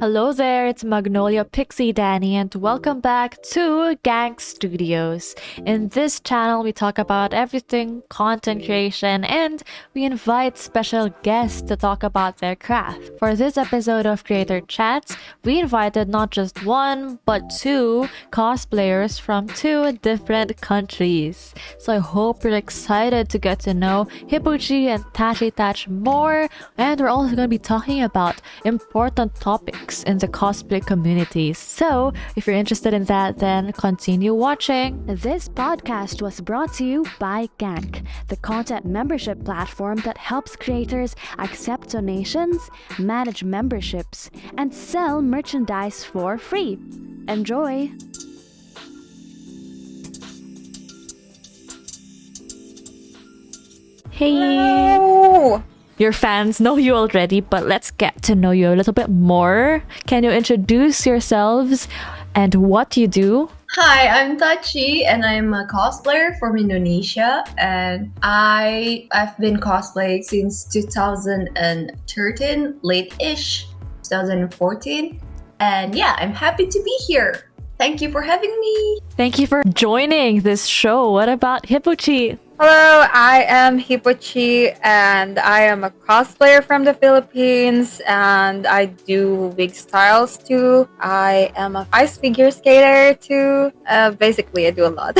Hello there, it's Magnolia Pixie Danny, and welcome back to Gank Studios. In this channel, we talk about everything content creation and we invite special guests to talk about their craft. For this episode of Creator Chats, we invited not just one, but two cosplayers from two different countries. So I hope you're excited to get to know Hippochii and Tachitach more, and we're also going to be talking about important topics in the cosplay community. So, if you're interested in that, then continue watching. This podcast was brought to you by Gank, the content membership platform that helps creators accept donations, manage memberships, and sell merchandise for free. Enjoy! Hey! Hello. Your fans know you already, but let's get to know you a little bit more. Can you introduce yourselves and what you do? Hi, I'm Tachi and I'm a cosplayer from Indonesia, and I've been cosplaying since 2013, late-ish 2014. And yeah, I'm happy to be here. Thank you for having me. Thank you for joining this show. What about Hippochii? Hello, I am Hippochii and I am a cosplayer from the Philippines and I do wig styles too. I am a ice figure skater too. Basically, I do a lot.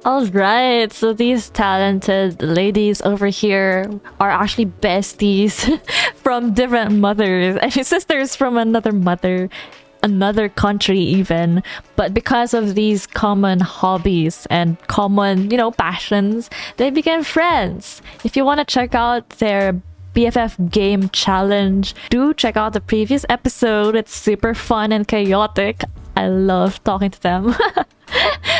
All right, so these talented ladies over here are actually besties from different mothers. I mean, sisters from another mother, another country even, but because of these common hobbies and common, passions, they became friends. If you want to check out their BFF game challenge, do check out the previous episode. It's super fun and chaotic. I love talking to them.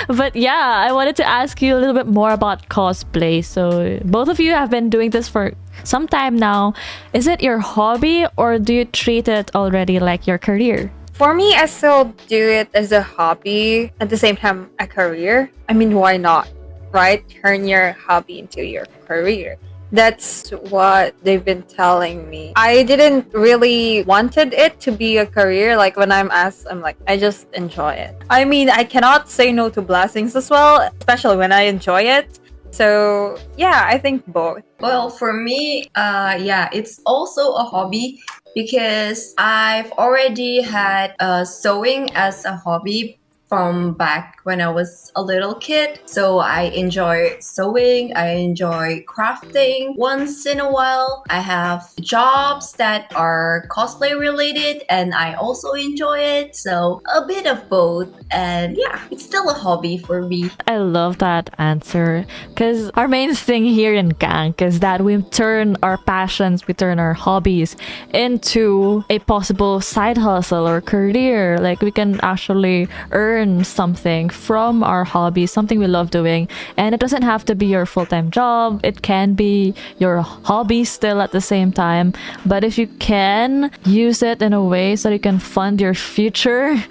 But yeah, I wanted to ask you a little bit more about cosplay. So both of you have been doing this for some time now. Is it your hobby or do you treat it already like your career? For me, I still do it as a hobby, at the same time a career. I mean, why not, right? Turn your hobby into your career. That's what they've been telling me. I didn't really wanted it to be a career. Like when I'm asked, I'm like, I just enjoy it. I mean, I cannot say no to blessings as well, especially when I enjoy it. So yeah, I think both. Well, for me, it's also a hobby because I've already had sewing as a hobby from back when I was a little kid. So I enjoy sewing, I enjoy crafting. Once in a while, I have jobs that are cosplay related and I also enjoy it. So a bit of both. And yeah, it's still a hobby for me. I love that answer because our main thing here in Gank is that we turn our passions, we turn our hobbies into a possible side hustle or career. Like we can actually earn something from our hobby, something we love doing, and it doesn't have to be your full-time job. It can be your hobby still at the same time, but if you can use it in a way so you can fund your future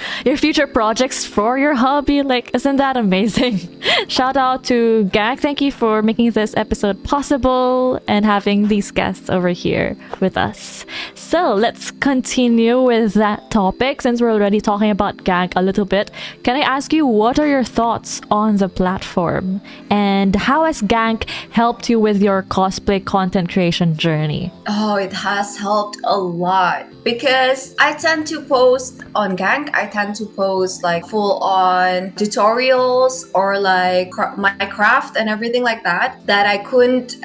projects for your hobby, like, isn't that amazing? Shout out to Gank. Thank you for making this episode possible and having these guests over here with us. So let's continue with that topic since we're already talking about Gank a little bit. Can I ask you, what are your thoughts on the platform? And how has Gank helped you with your cosplay content creation journey? Oh, it has helped a lot because I tend to post on Gank. I tend to post like full on tutorials or like my craft and everything like that I couldn't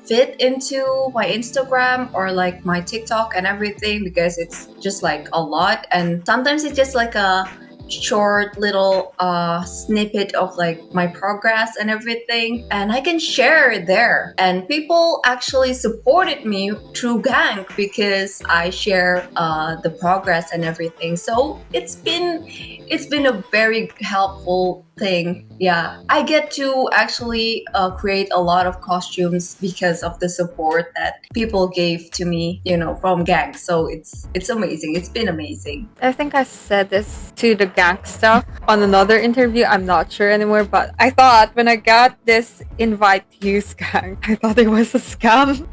fit into my Instagram or like my TikTok and everything because it's just like a lot, and sometimes it's just like a short little snippet of like my progress and everything, and I can share it there, and people actually supported me through Gank because I share the progress and everything. So it's been a very helpful thing. Yeah, I get to actually create a lot of costumes because of the support that people gave to me, from Gank. So it's amazing. It's been amazing. I think I said this to the Gank stuff on another interview. I'm not sure anymore, but I thought when I got this invite to use Gank, I thought it was a scam.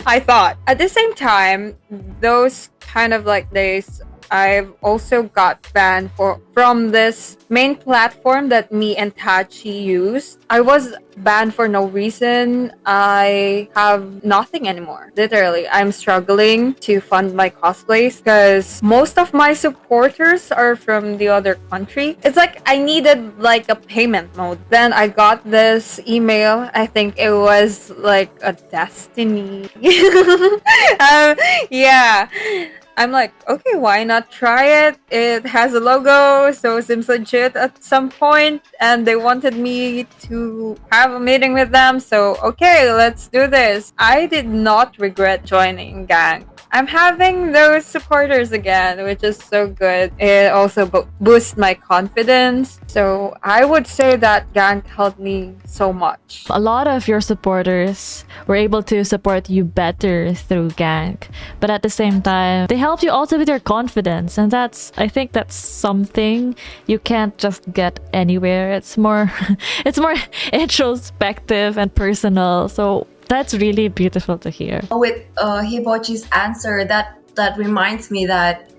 I thought. At the same time, those kind of like days I've also got banned from this main platform that me and Tachi use. I was banned for no reason. I have nothing anymore. Literally, I'm struggling to fund my cosplays because most of my supporters are from the other country. It's like I needed like a payment mode. Then I got this email. I think it was like a destiny. Yeah. I'm like, okay, why not try it? It has a logo, so it seems legit at some point, and they wanted me to have a meeting with them, so okay, let's do this. I did not regret joining Gank. I'm having those supporters again, which is so good. It also boosts my confidence. So I would say that Gank helped me so much. A lot of your supporters were able to support you better through Gank, but at the same time, they helped you also with your confidence, and I think that's something you can't just get anywhere. It's more, it's more introspective and personal. So that's really beautiful to hear. With Hippochii's answer, that reminds me that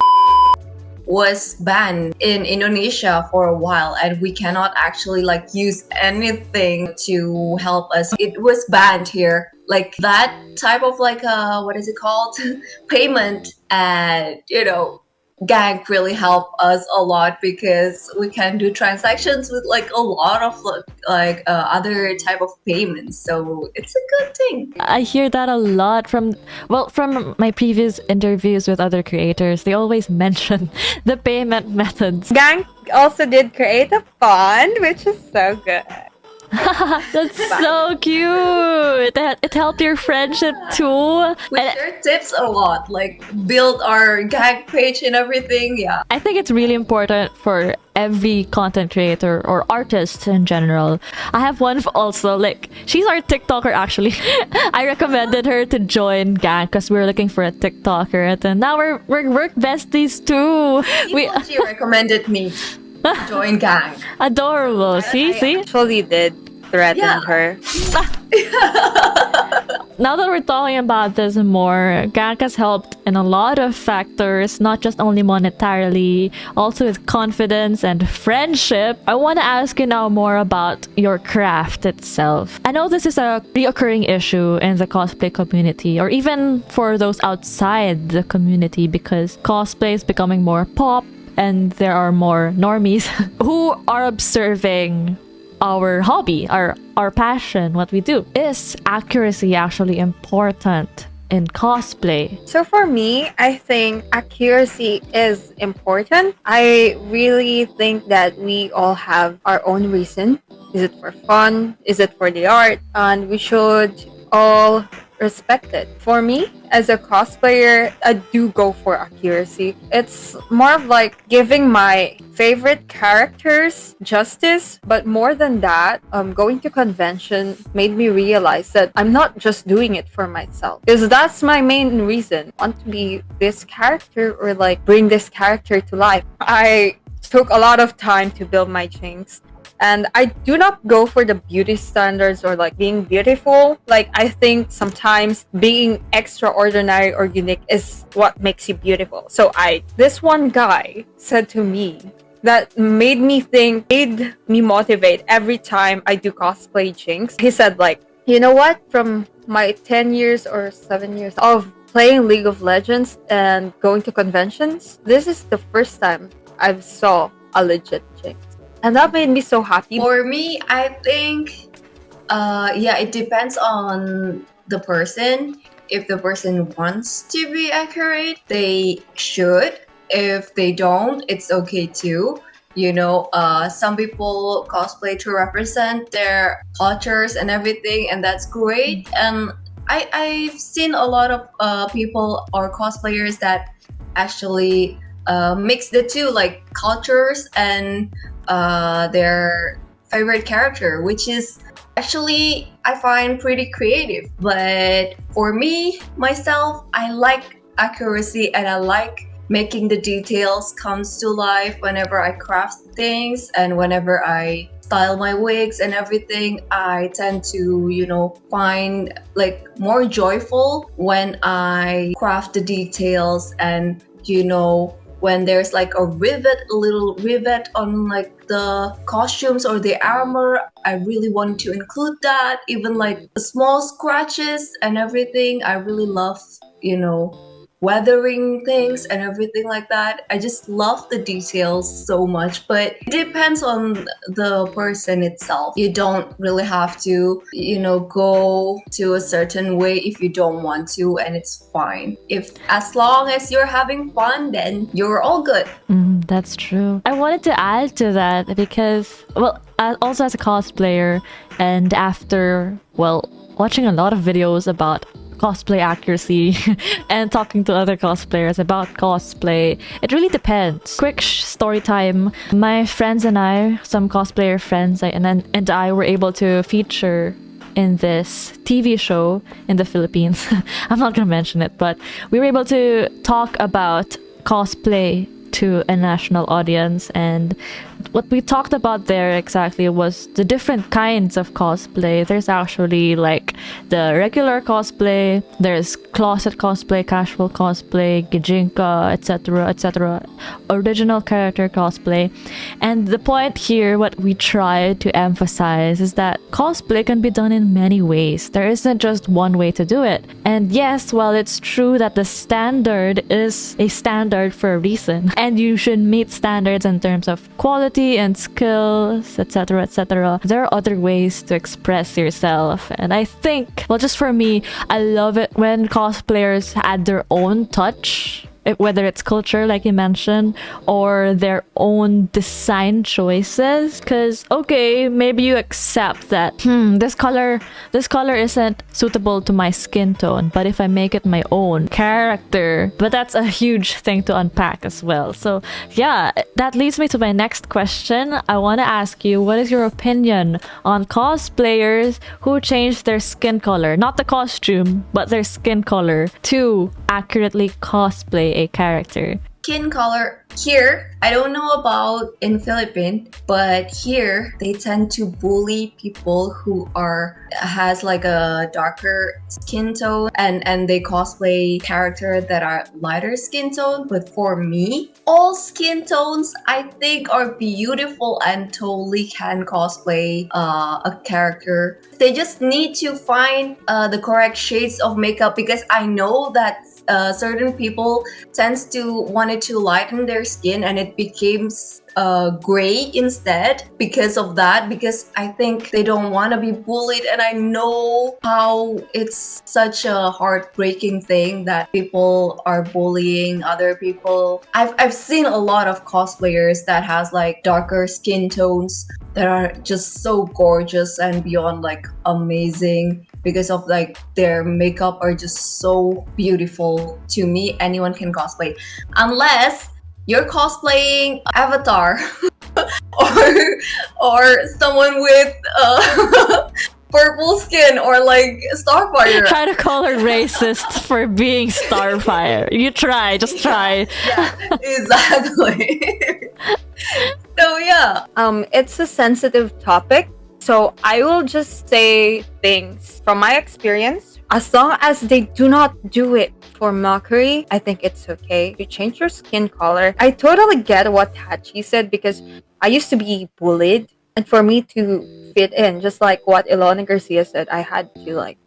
was banned in Indonesia for a while, and we cannot actually like use anything to help us. It was banned here. Like that type of like what is it called? Payment, and Gank really helped us a lot because we can do transactions with like a lot of like other type of payments. So it's a good thing. I hear that a lot from my previous interviews with other creators. They always mention the payment methods. Gank also did create a fund, which is so good. That's so cute. It helped your friendship too. We share tips a lot, like build our Gank page and everything. Yeah. I think it's really important for every content creator or artist in general. I have one also, like, she's our TikToker actually. I recommended her to join Gank because we were looking for a TikToker, and now we're work besties too. She recommended me to join Gank. Adorable. See? Actually did threaten her. Now that we're talking about this more, Gank has helped in a lot of factors, not just only monetarily, also with confidence and friendship. I want to ask you now more about your craft itself. I know this is a reoccurring issue in the cosplay community, or even for those outside the community, because cosplay is becoming more pop and there are more normies who are observing our hobby, our passion, what we do. Is accuracy actually important in cosplay? So for me, I think accuracy is important. I really think that we all have our own reason. Is it for fun? Is it for the art? And we should all respect it. For me, as a cosplayer, I do go for accuracy. It's more of like giving my favorite characters justice, but more than that, going to convention made me realize that I'm not just doing it for myself, because that's my main reason. I want to be this character or like bring this character to life. I took a lot of time to build my jinx. And I do not go for the beauty standards or like being beautiful. Like, I think sometimes being extraordinary or unique is what makes you beautiful. So this one guy said to me that made me motivate every time I do cosplay jinx. He said like, you know what? From my 10 years or 7 years of playing League of Legends and going to conventions, this is the first time I've saw a legit jinx. And that made me so happy. For me, I think, it depends on the person. If the person wants to be accurate, they should. If they don't, it's okay too. Some people cosplay to represent their cultures and everything, and that's great. And I've seen a lot of people or cosplayers that actually mix the two, like cultures and their favorite character, which is actually I find pretty creative. But for me, myself, I like accuracy and I like making the details comes to life whenever I craft things and whenever I style my wigs and everything. I tend to, find like more joyful when I craft the details and, when there's like a little rivet on like the costumes or the armor, I really want to include that. Even like the small scratches and everything, I really love, weathering things and everything like that. I just love the details so much, but it depends on the person itself. You don't really have to, go to a certain way if you don't want to, and it's fine. If as long as you're having fun, then you're all good. That's true. I wanted to add to that because, well, also as a cosplayer, and after, watching a lot of videos about cosplay accuracy and talking to other cosplayers about cosplay, it really depends. Quick story time. My friends and I, some cosplayer friends, and I were able to feature in this TV show in the Philippines. I'm not gonna mention it, but we were able to talk about cosplay to a national audience, and what we talked about there exactly was the different kinds of cosplay. There's actually like the regular cosplay, there's closet cosplay, casual cosplay, gijinka, etc., original character cosplay. And the point here, what we try to emphasize, is that cosplay can be done in many ways. There isn't just one way to do it. And yes, while it's true that the standard is a standard for a reason, and you should meet standards in terms of quality and skills, etc., there are other ways to express yourself. And I think, just for me, I love it when cosplayers add their own touch, whether it's culture like you mentioned, or their own design choices. Because okay, maybe you accept that this color isn't suitable to my skin tone, but if I make it my own character, but that's a huge thing to unpack as well. So yeah, that leads me to my next question. I want to ask you, what is your opinion on cosplayers who change their skin color, not the costume, but their skin color, to accurately cosplay a character? Skin color here, I don't know about in Philippines, but here they tend to bully people who has like a darker skin tone, and they cosplay characters that are lighter skin tone. But for me, all skin tones I think are beautiful and totally can cosplay a character. They just need to find the correct shades of makeup, because I know that certain people tends to wanted to lighten their skin and it becomes gray instead because of that, because I think they don't want to be bullied. And I know how it's such a heartbreaking thing that people are bullying other people. I've seen a lot of cosplayers that has like darker skin tones that are just so gorgeous and beyond like amazing, because of like their makeup are just so beautiful. To me, anyone can cosplay, unless you're cosplaying Avatar or someone with purple skin, or like Starfire. Try to call her racist for being Starfire. You try, just try. Yeah, exactly. So yeah. It's a sensitive topic, so I will just say things from my experience. As long as they do not do it for mockery, I think it's okay. You change your skin color. I totally get what Hachi said, because I used to be bullied, and for me to fit in, just like what Ilona Garcia said, I had to like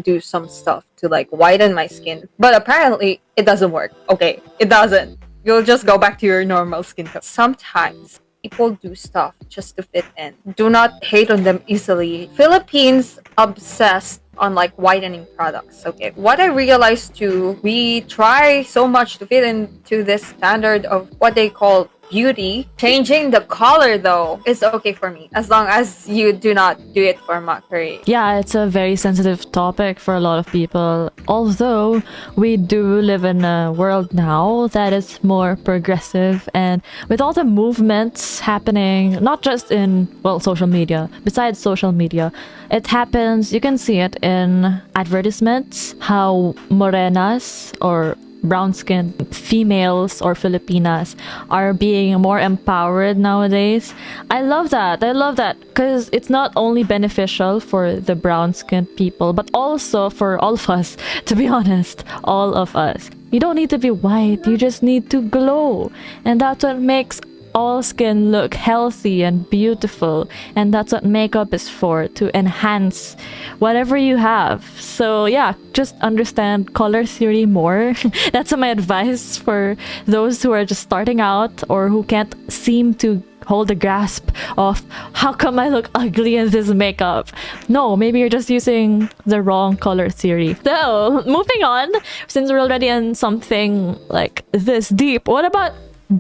do some stuff to like whiten my skin. But apparently it doesn't work. Okay, it doesn't. You'll just go back to your normal skin color. Sometimes people do stuff just to fit in. Do not hate on them easily. Philippines obsessed on like whitening products. Okay, what I realized too, we try so much to fit into this standard of what they call beauty. Changing the color though is okay for me, as long as you do not do it for mockery. Yeah, it's a very sensitive topic for a lot of people. Although we do live in a world now that is more progressive, and with all the movements happening, not just in, social media, besides social media, it happens, you can see it in advertisements, how morenas or brown-skinned females or Filipinas are being more empowered nowadays. I love that. I love that because it's not only beneficial for the brown-skinned people, but also for all of us, to be honest, all of us. You don't need to be white, you just need to glow. And that's what makes all skin look healthy and beautiful, and that's what makeup is for, to enhance whatever you have. So yeah, just understand color theory more. That's my advice for those who are just starting out or who can't seem to hold a grasp of how come I look ugly in this makeup. No, maybe you're just using the wrong color theory. So moving on, since we're already in something like this deep, what about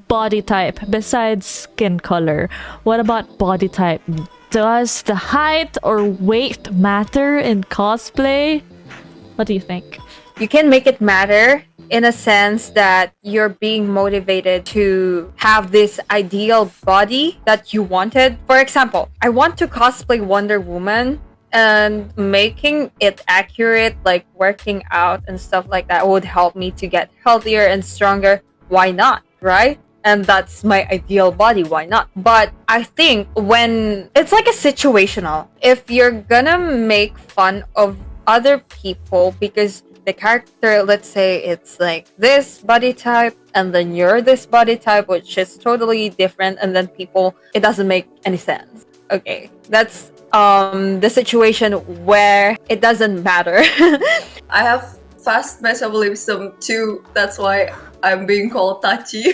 body type besides skin color? What about body type? Does the height or weight matter in cosplay? What do you think? You can make it matter in a sense that you're being motivated to have this ideal body that you wanted. For example, I want to cosplay Wonder Woman, and making it accurate, like working out and stuff like that, would help me to get healthier and stronger. Why not? Right? And that's my ideal body. Why not? But I think when it's like a situational, if you're gonna make fun of other people because the character, let's say it's like this body type and then you're this body type, which is totally different, and then people, it doesn't make any sense. Okay, that's the situation where it doesn't matter. I have fast metabolism too. That's why I'm being called Tachi.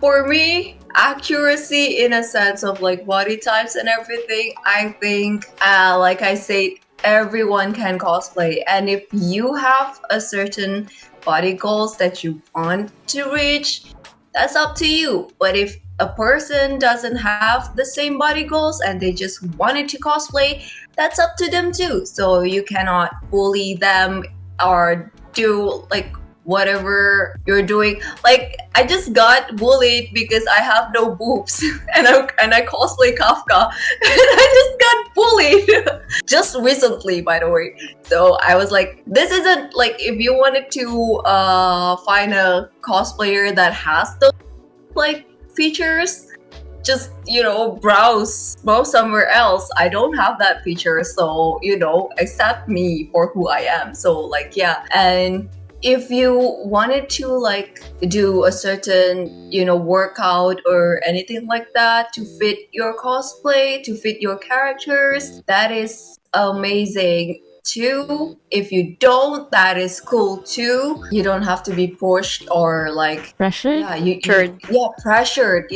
For me, accuracy in a sense of like body types and everything, I think, like I said, everyone can cosplay. And if you have a certain body goals that you want to reach, that's up to you. But if a person doesn't have the same body goals and they just wanted to cosplay, that's up to them too. So you cannot bully them or do like whatever you're doing. Like I just got bullied because I have no boobs and I cosplay Kafka and I just got bullied just recently, by the way. So I was like, this isn't like, if you wanted to find a cosplayer that has those like features, just browse somewhere else. I don't have that feature, so accept me for who I am. So like, yeah. And if you wanted to like do a certain workout or anything like that to fit your cosplay, to fit your characters, that is amazing too. If you don't, that is cool too. You don't have to be pushed or like Pressured? Pressured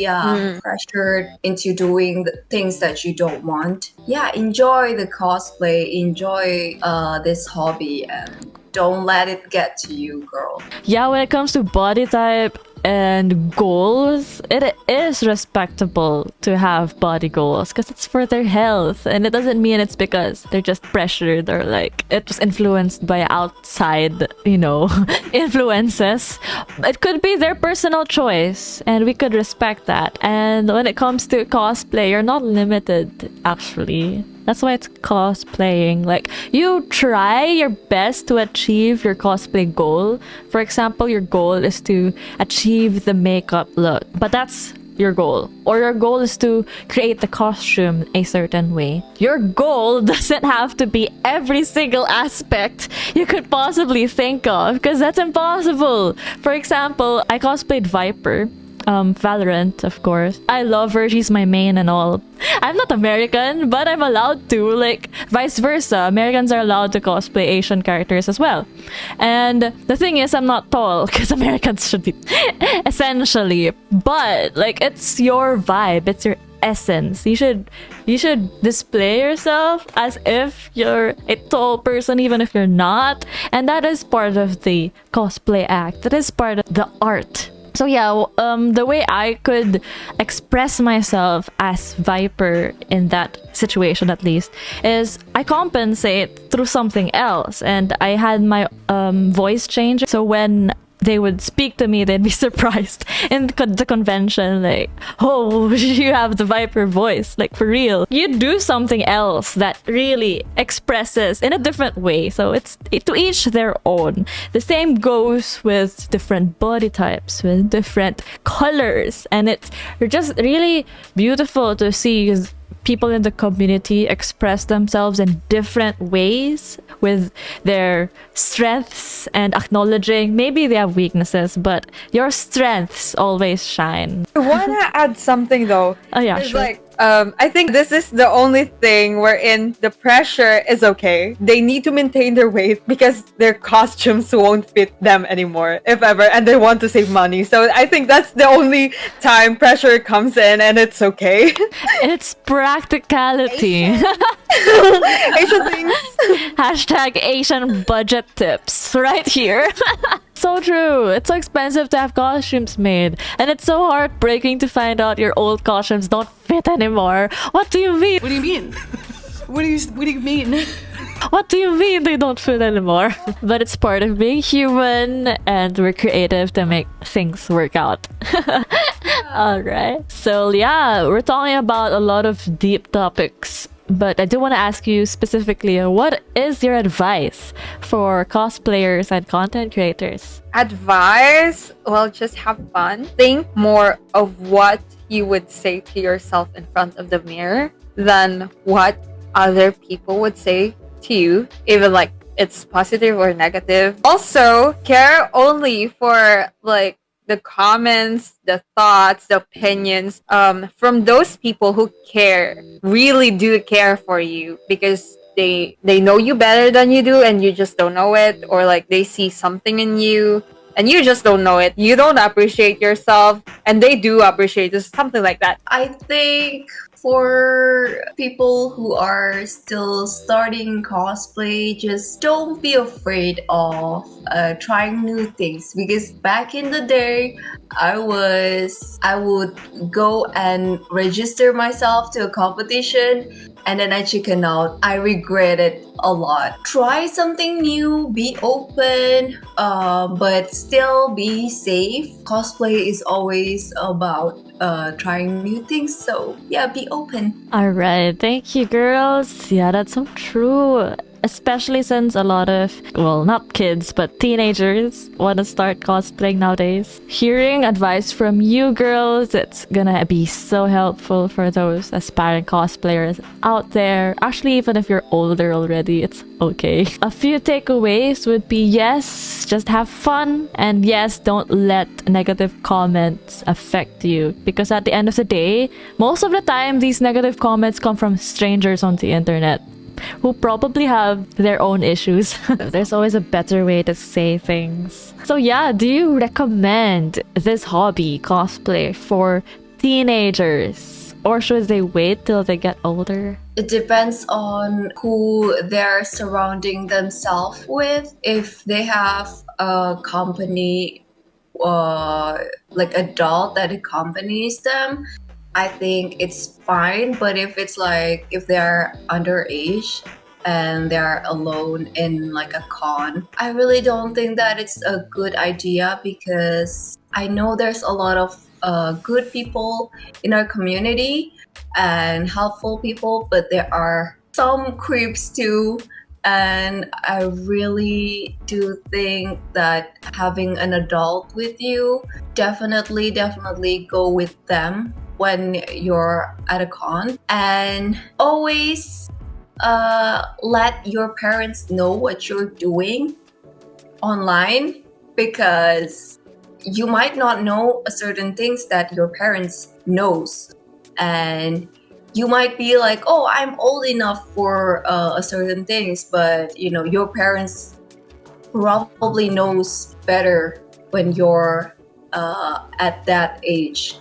into doing the things that you don't want. Yeah, enjoy the cosplay, enjoy this hobby, and don't let it get to you, girl. Yeah, when it comes to body type and goals, it is respectable to have body goals because it's for their health, and it doesn't mean it's because they're just pressured or like it was influenced by outside influences. It could be their personal choice, and we could respect that. And when it comes to cosplay, you're not limited, actually. That's why it's cosplaying. Like, you try your best to achieve your cosplay goal. For example, your goal is to achieve the makeup look, but that's your goal. Or your goal is to create the costume a certain way. Your goal doesn't have to be every single aspect you could possibly think of, because that's impossible. For example, I cosplayed Viper. Valorant, of course. I love her, she's my main and all. I'm not American, but I'm allowed to, like, vice versa. Americans are allowed to cosplay Asian characters as well. And the thing is, I'm not tall, because Americans should be, essentially. But, like, it's your vibe, it's your essence. You should display yourself as if you're a tall person, even if you're not. And that is part of the cosplay act. That is part of the art. So yeah, the way I could express myself as Viper in that situation, at least, is I compensate through something else. And I had my voice change. So when they would speak to me, they'd be surprised in the convention, like, oh, you have the Viper voice, like for real. You do something else that really expresses in a different way. So it's to each their own. The same goes with different body types, with different colors, and it's just really beautiful to see people in the community express themselves in different ways with their strengths and acknowledging maybe they have weaknesses, but your strengths always shine. I want to add something though. Oh yeah, It's sure. like, I think this is the only thing wherein the pressure is okay. They need to maintain their weight because their costumes won't fit them anymore, if ever, and they want to save money. So I think that's the only time pressure comes in, and it's okay. It's practicality. Asian things. Hashtag Asian budget tips right here. So true. It's so expensive to have costumes made, and it's so heartbreaking to find out your old costumes don't fit anymore. What do you mean? What do you mean? What do you mean? What do you mean they don't fit anymore? But it's part of being human, and we're creative to make things work out. Alright. So yeah, we're talking about a lot of deep topics. But I do want to ask you specifically, what is your advice for cosplayers and content creators? Advice? Well, just have fun. Think more of what you would say to yourself in front of the mirror than what other people would say to you, even like it's positive or negative. Also, care only for like the comments, the thoughts, the opinions from those people who care, really do care for you, because they know you better than you do and you just don't know it, or like they see something in you and you just don't know it. You don't appreciate yourself and they do appreciate you, something like that. I think for people who are still starting cosplay, just don't be afraid of trying new things, because back in the day I would go and register myself to a competition and then I chicken out. I regret it a lot. Try something new, be open, but still be safe. Cosplay is always about trying new things, so yeah, be open. Alright, thank you, girls. Yeah, that's so true. Especially since a lot of, well, not kids, but teenagers want to start cosplaying nowadays. Hearing advice from you girls, it's gonna be so helpful for those aspiring cosplayers out there. Actually, even if you're older already, it's okay. A few takeaways would be, yes, just have fun, and yes, don't let negative comments affect you, because at the end of the day, most of the time these negative comments come from strangers on the internet who probably have their own issues. There's always a better way to say things. So yeah, do you recommend this hobby, cosplay, for teenagers? Or should they wait till they get older? It depends on who they're surrounding themselves with. If they have a company, like adult that accompanies them, I think it's fine. But if it's like if they're underage and they're alone in like a con, I really don't think that it's a good idea, because I know there's a lot of good people in our community and helpful people, but there are some creeps too. And I really do think that having an adult with you, definitely go with them when you're at a con, and always let your parents know what you're doing online, because you might not know certain things that your parents knows, and you might be like, oh, I'm old enough for certain things, but you know your parents probably knows better when you're at that age,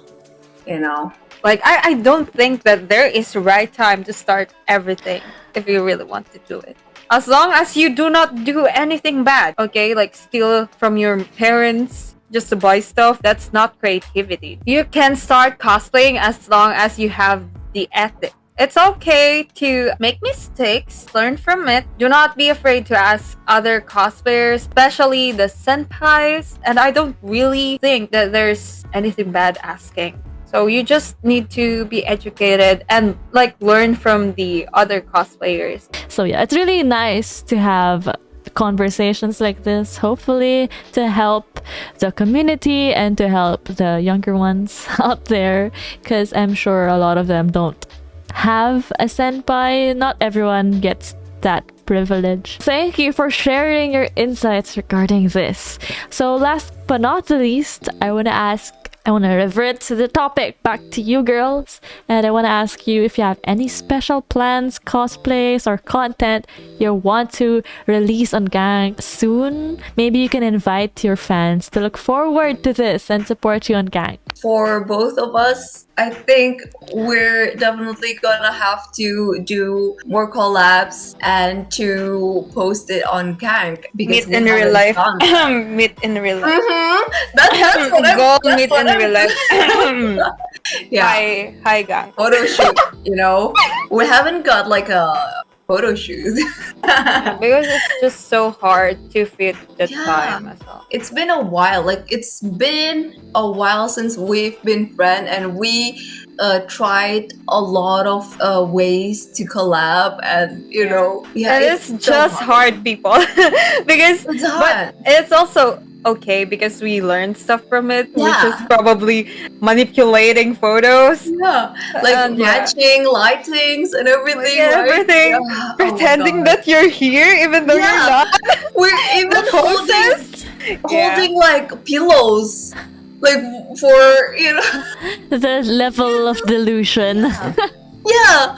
you know. Like, I don't think that there is the right time to start everything if you really want to do it. As long as you do not do anything bad, okay? Like steal from your parents just to buy stuff, that's not creativity. You can start cosplaying as long as you have the ethic It's okay to make mistakes, learn from it. Do not be afraid to ask other cosplayers, especially the senpais. And I don't really think that there's anything bad asking. So you just need to be educated and like learn from the other cosplayers. So yeah, it's really nice to have conversations like this, hopefully to help the community and to help the younger ones out there, because I'm sure a lot of them don't have a senpai. Not everyone gets that privilege. Thank you for sharing your insights regarding this. So last but not the least, I want to revert to the topic, back to you girls, and I want to ask you if you have any special plans, cosplays, or content you want to release on Gank soon. Maybe you can invite your fans to look forward to this and support you on Gank. For both of us, I think we're definitely gonna have to do more collabs and to post it on Gank because Meet in real life. Meet in real life. That's what Go meet in real life. Yeah, Hi, gang. photo shoot. We haven't got like a photo shoot. Because it's just so hard to fit the Yeah. time as well. It's been a while. Like it's been a while since we've been friends, and we tried a lot of ways to collab, and And it's so just hard, people. Because It's hard. but it's also okay because we learned stuff from it, which Yeah. is probably manipulating photos. Yeah, like And, matching lightings and everything. Yeah, right? everything. Yeah. Oh my Pretending God. that you're here even though Yeah. you're not. We're even The poses. holding like pillows, like for The level of delusion. yeah.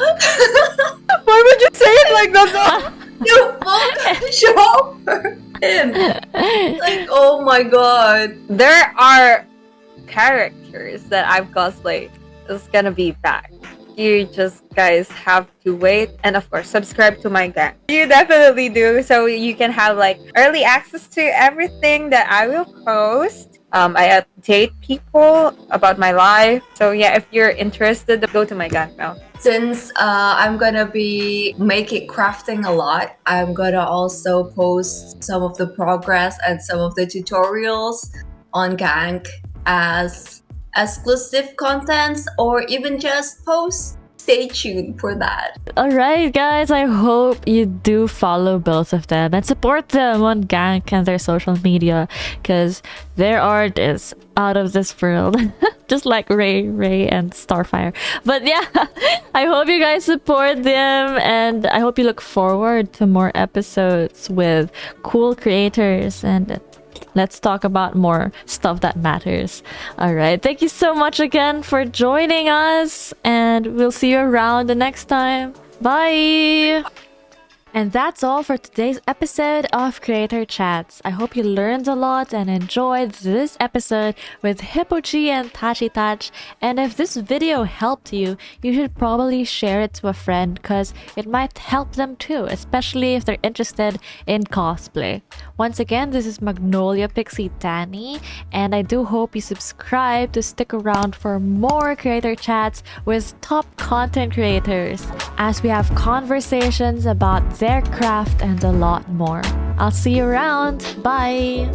Why would you say it like that? You Photoshop her in. Like, oh my God. There are characters that I've cosplayed is gonna be back. You just guys have to wait, and of course subscribe to my gang. You definitely do, so you can have like early access to everything that I will post. I update people about my life. So yeah, if you're interested, go to my gang now. Since I'm gonna be making crafting a lot, I'm gonna also post some of the progress and some of the tutorials on Gank as exclusive contents, or even just posts. Stay tuned for that. Alright guys, I hope you do follow both of them and support them on Gank and their social media, because their art is out of this world. Just like Ray and Starfire. But yeah, I hope you guys support them, and I hope you look forward to more episodes with cool creators, and let's talk about more stuff that matters. All right. Thank you so much again for joining us, and we'll see you around the next time. Bye. And that's all for today's episode of Creator Chats. I hope you learned a lot and enjoyed this episode with Hippochii and Tachitach. And if this video helped you, you should probably share it to a friend, because it might help them too, especially if they're interested in cosplay. Once again, this is Magnolia Pixie Danny, and I do hope you subscribe to stick around for more Creator Chats with top content creators, as we have conversations about their craft and a lot more. I'll see you around. Bye!